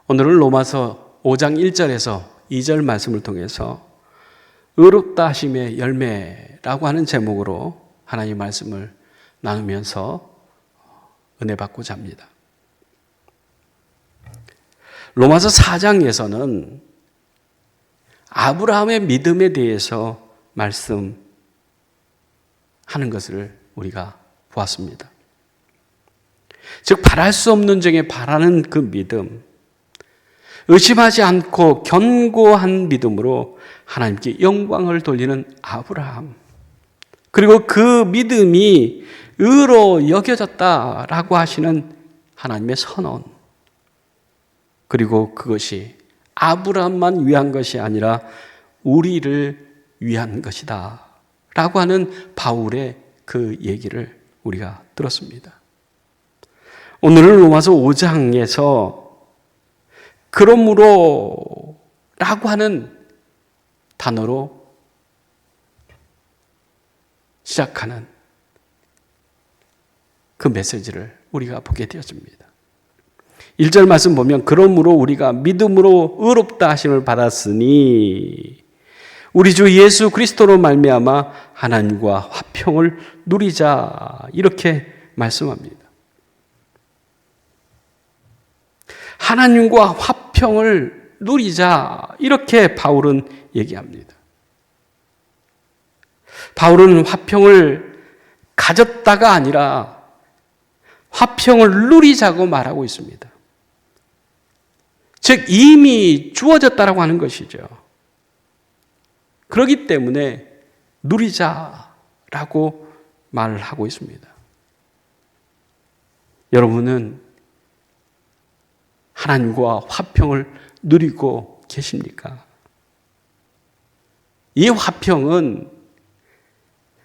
오늘은 로마서 5장 1절에서 2절 말씀을 통해서 의롭다 하심의 열매라고 하는 제목으로 하나님의 말씀을 나누면서 은혜 받고자 합니다. 로마서 4장에서는 아브라함의 믿음에 대해서 말씀하는 것을 우리가 보았습니다. 즉 바랄 수 없는 중에 바라는 그 믿음, 의심하지 않고 견고한 믿음으로 하나님께 영광을 돌리는 아브라함, 그리고 그 믿음이 의로 여겨졌다라고 하시는 하나님의 선언, 그리고 그것이 아브라함만 위한 것이 아니라 우리를 위한 것이다 라고 하는 바울의 그 얘기를 우리가 들었습니다. 오늘은 로마서 5장에서 그러므로 라고 하는 단어로 시작하는 그 메시지를 우리가 보게 되었습니다. 1절 말씀 보면 그러므로 우리가 믿음으로 의롭다 하심을 받았으니 우리 주 예수 그리스도로 말미암아 하나님과 화평을 누리자 이렇게 말씀합니다. 하나님과 화평을 누리자 이렇게 바울은 얘기합니다. 바울은 화평을 가졌다가 아니라 화평을 누리자고 말하고 있습니다. 즉 이미 주어졌다라고 하는 것이죠. 그렇기 때문에 누리자라고 말을 하고 있습니다. 여러분은 하나님과 화평을 누리고 계십니까? 이 화평은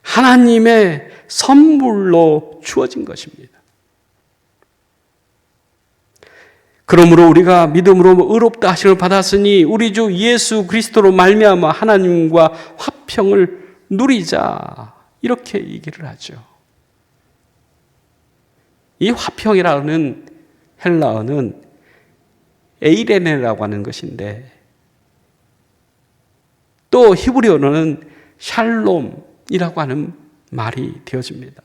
하나님의 선물로 주어진 것입니다. 그러므로 우리가 믿음으로 의롭다 하심을 받았으니 우리 주 예수 그리스도로 말미암아 하나님과 화평을 누리자 이렇게 얘기를 하죠. 이 화평이라는 헬라어는 에이레네라고 하는 것인데 또 히브리어로는 샬롬이라고 하는 말이 되어집니다.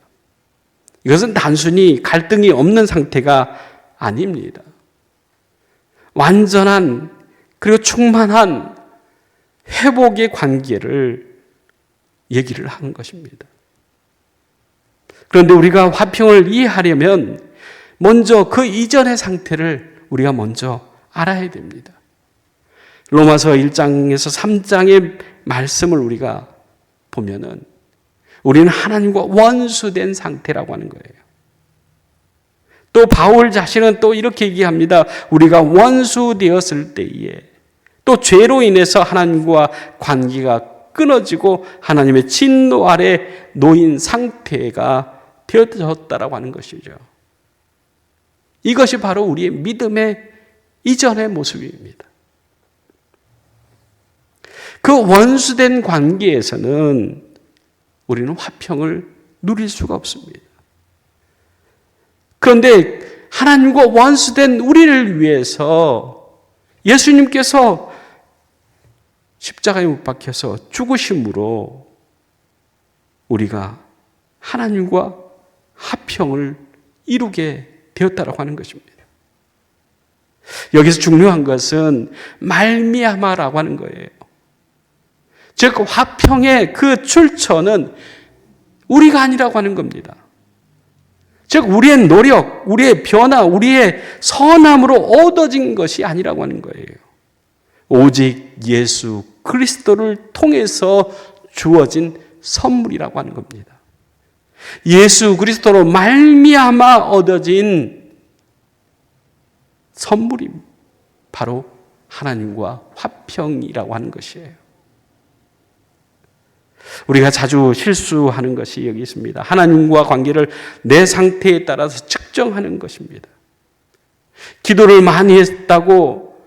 이것은 단순히 갈등이 없는 상태가 아닙니다. 완전한 그리고 충만한 회복의 관계를 얘기를 하는 것입니다. 그런데 우리가 화평을 이해하려면 먼저 그 이전의 상태를 우리가 먼저 알아야 됩니다. 로마서 1장에서 3장의 말씀을 우리가 보면은 우리는 하나님과 원수된 상태라고 하는 거예요. 또 바울 자신은 또 이렇게 얘기합니다. 우리가 원수되었을 때에 또 죄로 인해서 하나님과 관계가 끊어지고 하나님의 진노 아래 놓인 상태가 되어졌다라고 하는 것이죠. 이것이 바로 우리의 믿음의 이전의 모습입니다. 그 원수된 관계에서는 우리는 화평을 누릴 수가 없습니다. 그런데 하나님과 원수된 우리를 위해서 예수님께서 십자가에 못 박혀서 죽으심으로 우리가 하나님과 화평을 이루게 되었다라고 하는 것입니다. 여기서 중요한 것은 말미암아라고 하는 거예요. 즉 화평의 그 출처는 우리가 아니라고 하는 겁니다. 즉 우리의 노력, 우리의 변화, 우리의 선함으로 얻어진 것이 아니라고 하는 거예요. 오직 예수 그리스도를 통해서 주어진 선물이라고 하는 겁니다. 예수 그리스도로 말미암아 얻어진 선물이 바로 하나님과 화평이라고 하는 것이에요. 우리가 자주 실수하는 것이 여기 있습니다. 하나님과 관계를 내 상태에 따라서 측정하는 것입니다. 기도를 많이 했다고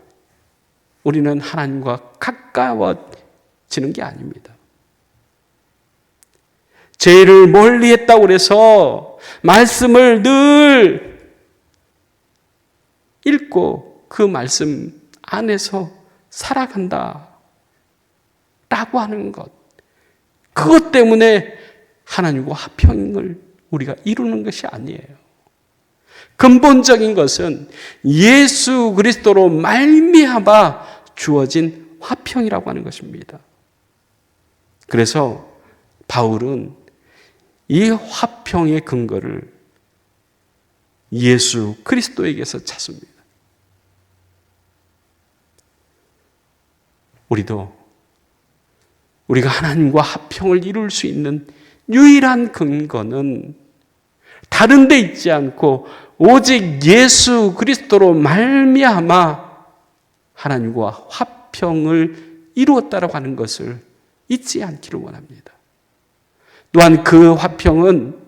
우리는 하나님과 가까워지는 게 아닙니다. 죄를 멀리 했다고 해서 말씀을 늘 읽고 그 말씀 안에서 살아간다 라고 하는 것, 그것 때문에 하나님과 화평을 우리가 이루는 것이 아니에요. 근본적인 것은 예수 그리스도로 말미암아 주어진 화평이라고 하는 것입니다. 그래서 바울은 이 화평의 근거를 예수 그리스도에게서 찾습니다. 우리가 하나님과 화평을 이룰 수 있는 유일한 근거는 다른 데 있지 않고 오직 예수 그리스도로 말미암아 하나님과 화평을 이루었다라고 하는 것을 잊지 않기를 원합니다. 또한 그 화평은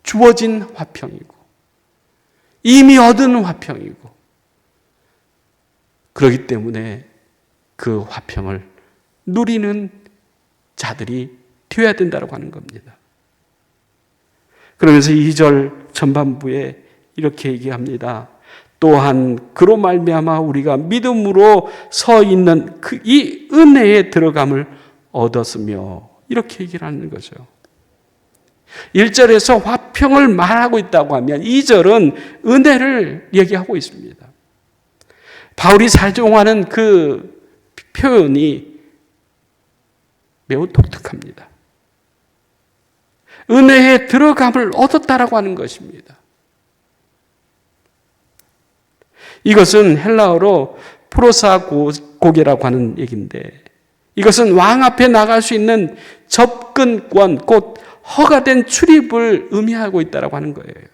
주어진 화평이고 이미 얻은 화평이고, 그렇기 때문에 그 화평을 누리는 자들이 되어야 된다고 하는 겁니다. 그러면서 2절 전반부에 이렇게 얘기합니다. 또한 그로 말미암아 우리가 믿음으로 서 있는 이 은혜에 들어감을 얻었으며, 이렇게 얘기를 하는 거죠. 1절에서 화평을 말하고 있다고 하면 2절은 은혜를 얘기하고 있습니다. 바울이 사용하는 그 표현이 매우 독특합니다. 은혜에 들어감을 얻었다라고 하는 것입니다. 이것은 헬라어로 프로사고게라고 하는 얘기인데, 이것은 왕 앞에 나갈 수 있는 접근권, 곧 허가된 출입을 의미하고 있다라고 하는 거예요.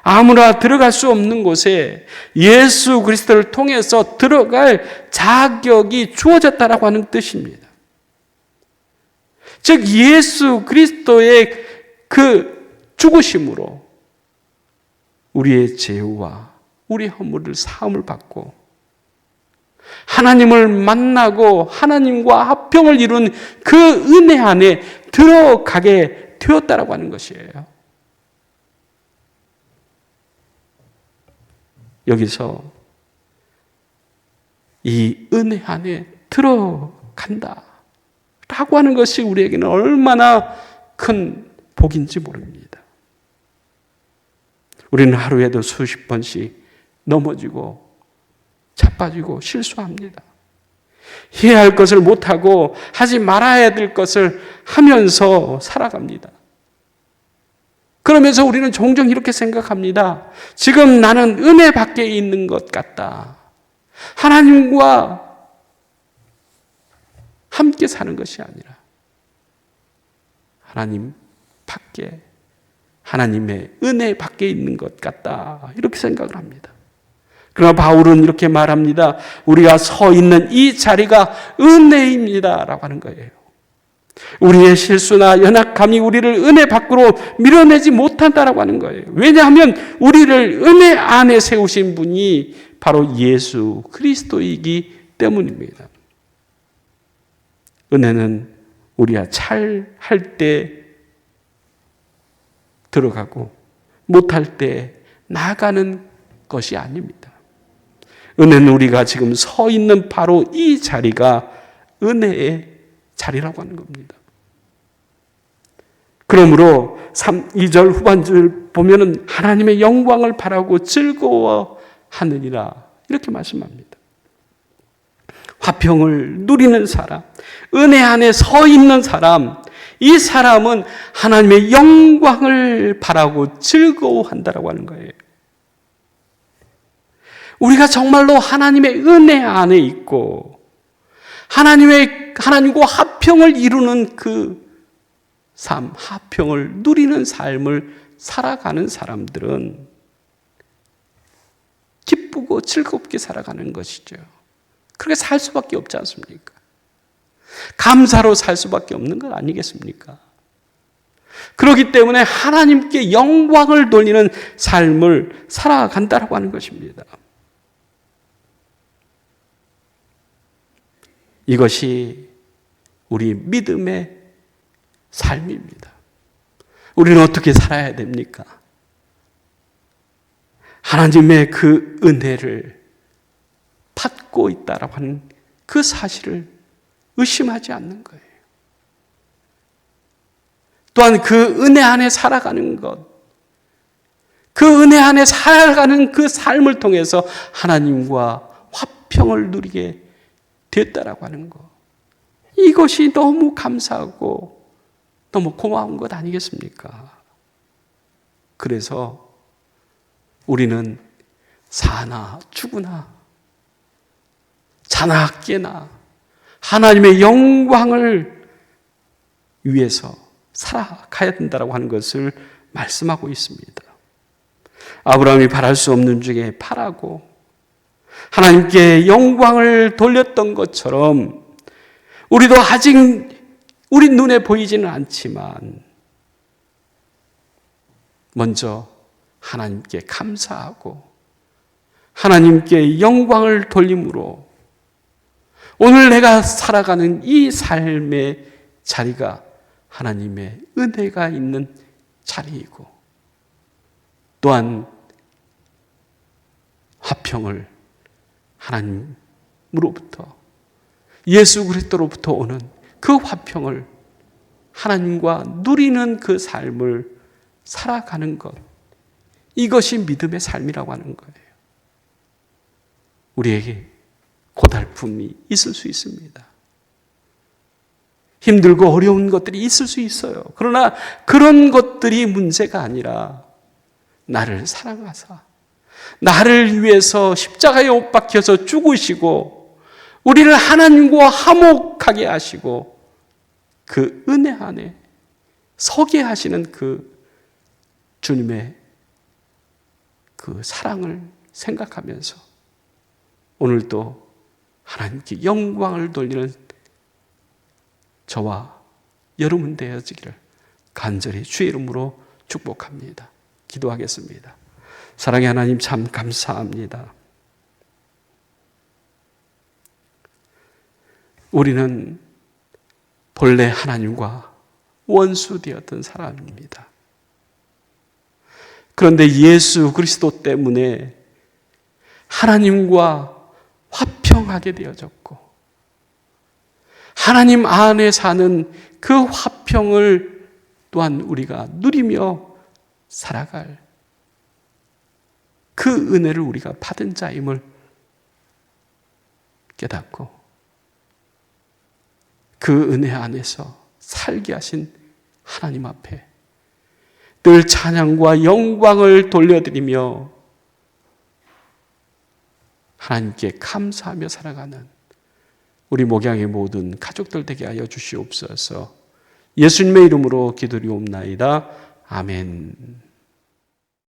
아무나 들어갈 수 없는 곳에 예수 그리스도를 통해서 들어갈 자격이 주어졌다라고 하는 뜻입니다. 즉 예수 그리스도의 그 죽으심으로 우리의 죄와 우리 허물을 사함을 받고 하나님을 만나고 하나님과 화평을 이룬 그 은혜 안에 들어가게 되었다라고 하는 것이에요. 여기서 이 은혜 안에 들어간다 라고 하는 것이 우리에게는 얼마나 큰 복인지 모릅니다. 우리는 하루에도 수십 번씩 넘어지고 자빠지고 실수합니다. 해야 할 것을 못하고 하지 말아야 될 것을 하면서 살아갑니다. 그러면서 우리는 종종 이렇게 생각합니다. 지금 나는 은혜 밖에 있는 것 같다. 하나님과 함께 사는 것이 아니라 하나님 밖에, 하나님의 은혜 밖에 있는 것 같다. 이렇게 생각을 합니다. 그러나 바울은 이렇게 말합니다. 우리가 서 있는 이 자리가 은혜입니다 라고 하는 거예요. 우리의 실수나 연약함이 우리를 은혜 밖으로 밀어내지 못한다라고 하는 거예요. 왜냐하면 우리를 은혜 안에 세우신 분이 바로 예수 그리스도이기 때문입니다. 은혜는 우리가 잘할 때 들어가고 못할 때 나가는 것이 아닙니다. 은혜는 우리가 지금 서 있는 바로 이 자리가 은혜의 자리라고 하는 겁니다. 그러므로 2절 후반절 보면은 하나님의 영광을 바라고 즐거워하느니라 이렇게 말씀합니다. 화평을 누리는 사람, 은혜 안에 서 있는 사람, 이 사람은 하나님의 영광을 바라고 즐거워한다라고 하는 거예요. 우리가 정말로 하나님의 은혜 안에 있고 하나님과 화평을 이루는 그 삶, 화평을 누리는 삶을 살아가는 사람들은 기쁘고 즐겁게 살아가는 것이죠. 그렇게 살 수밖에 없지 않습니까? 감사로 살 수밖에 없는 것 아니겠습니까? 그렇기 때문에 하나님께 영광을 돌리는 삶을 살아간다라고 하는 것입니다. 이것이 우리 믿음의 삶입니다. 우리는 어떻게 살아야 됩니까? 하나님의 그 은혜를 받고 있다라고 하는 그 사실을 의심하지 않는 거예요. 또한 그 은혜 안에 살아가는 것, 그 은혜 안에 살아가는 그 삶을 통해서 하나님과 화평을 누리게 됐다라고 하는 것. 이것이 너무 감사하고 너무 고마운 것 아니겠습니까? 그래서 우리는 사나 죽으나 자나 깨나 하나님의 영광을 위해서 살아가야 된다고 하는 것을 말씀하고 있습니다. 아브라함이 바랄 수 없는 중에 바라고 하나님께 영광을 돌렸던 것처럼 우리도 아직 우리 눈에 보이지는 않지만 먼저 하나님께 감사하고 하나님께 영광을 돌림으로 오늘 내가 살아가는 이 삶의 자리가 하나님의 은혜가 있는 자리이고 또한 화평을 하나님으로부터 예수 그리스도로부터 오는 그 화평을 하나님과 누리는 그 삶을 살아가는 것, 이것이 믿음의 삶이라고 하는 거예요. 우리에게 고달픔이 있을 수 있습니다. 힘들고 어려운 것들이 있을 수 있어요. 그러나 그런 것들이 문제가 아니라 나를 사랑하사 나를 위해서 십자가에 못 박혀서 죽으시고 우리를 하나님과 화목하게 하시고 그 은혜 안에 서게 하시는 그 주님의 그 사랑을 생각하면서 오늘도 하나님께 영광을 돌리는 저와 여러분 되어지기를 간절히 주의 이름으로 축복합니다. 기도하겠습니다. 사랑의 하나님 참 감사합니다. 우리는 본래 하나님과 원수되었던 사람입니다. 그런데 예수 그리스도 때문에 하나님과 화평하게 되어졌고 하나님 안에 사는 그 화평을 또한 우리가 누리며 살아갈 그 은혜를 우리가 받은 자임을 깨닫고 그 은혜 안에서 살게 하신 하나님 앞에 늘 찬양과 영광을 돌려드리며 하나님께 감사하며 살아가는 우리 목양의 모든 가족들 되게 하여 주시옵소서. 예수님의 이름으로 기도리옵나이다. 아멘.